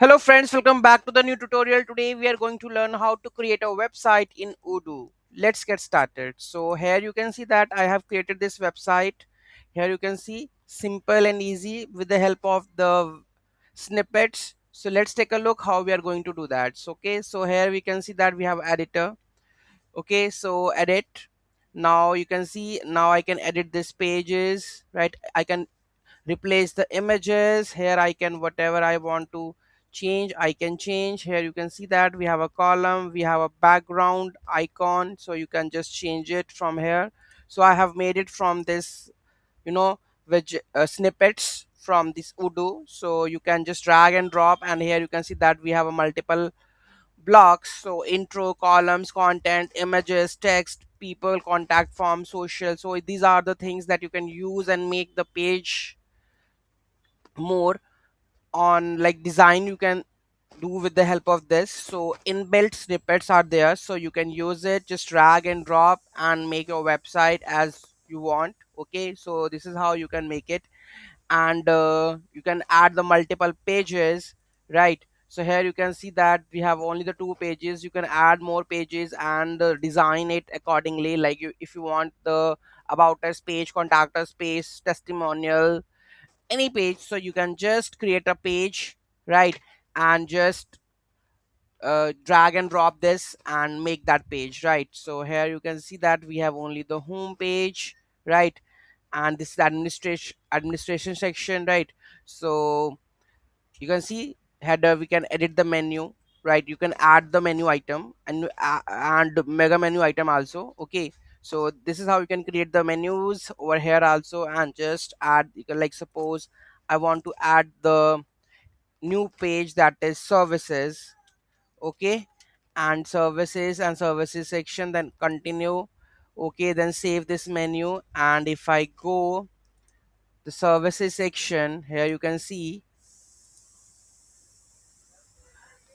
Hello friends, welcome back to the new tutorial. Today we are going to learn how to create a website in Odoo. Let's get started. So here you can see that I have created this website. Here you can see simple and easy with the help of the snippets. So let's take a look how we are going to do that. So here we can see that we have editor. Okay, so edit. Now you can see now I can edit this pages, right? I can replace the images. Here I can whatever I want to change I can change. Here you can see that we have a column, we have a background icon, so you can just change it from here. So I have made it from this, you know, which snippets from this Odoo. So you can just drag and drop, and here you can see that we have a multiple blocks. So intro, columns, content, images, text, people, contact form, social. So these are the things that you can use and make the page more on like design you can do with the help of this. So inbuilt snippets are there, so you can use it, just drag and drop and make your website as you want. Okay, so this is how you can make it. And you can add the multiple pages, right? So here you can see that we have only the two pages. You can add more pages and design it accordingly, like if you want the about us page, contact us page, testimonial, any page. So you can just create a page, right? And just drag and drop this and make that page, right? So here you can see that we have only the home page, right? And this is the administration section, right? So you can see header, we can edit the menu, right? You can add the menu item and mega menu item also. Okay, so this is how you can create the menus over here also. And just add, you can like suppose I want to add the new page that is services. Okay, and services section, then continue. Okay, then save this menu, and if I go the services section, here you can see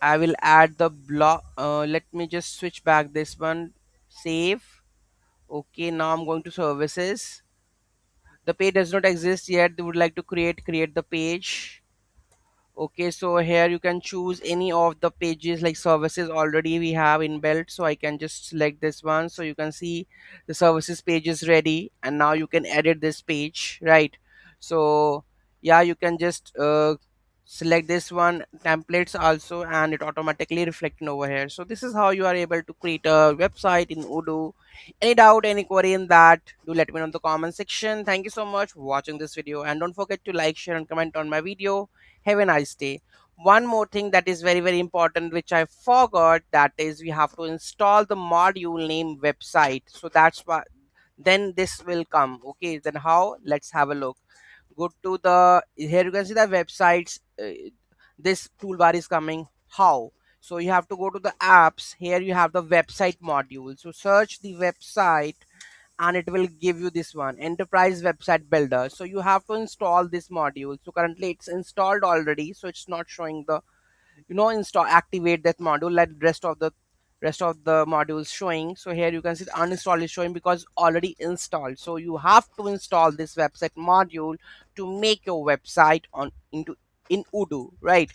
I will add the block. Let me just switch back this one. Save. Okay, now I'm going to services. The page does not exist yet. They would like to create the page. Okay, so here you can choose any of the pages, like services already we have inbuilt. So I can just select this one. So you can see the services page is ready, and now you can edit this page, right? So yeah, you can just select this one, templates also, and it automatically reflecting over here. So this is how you are able to create a website in Odoo. Any doubt, any query in that, do let me know in the comment section. Thank you so much for watching this video, and don't forget to like, share and comment on my video. Have a nice day. One more thing that is very very important, which I forgot, that is we have to install the module name website. So that's why then this will come. Okay, then how, let's have a look. Go to the, here you can see the websites. This toolbar is coming. How? So you have to go to the apps. Here you have the website module. So search the website, and it will give you this one, enterprise website builder. So you have to install this module. So currently it's installed already, so it's not showing the, install, activate that module, like rest of the modules showing. So here you can see the uninstall is showing because already installed. So you have to install this website module to make your website on into in Odoo, right?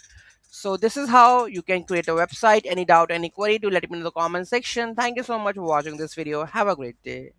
So this is how you can create a website. Any doubt, any query, do let me know in the comment section. Thank you so much for watching this video. Have a great day.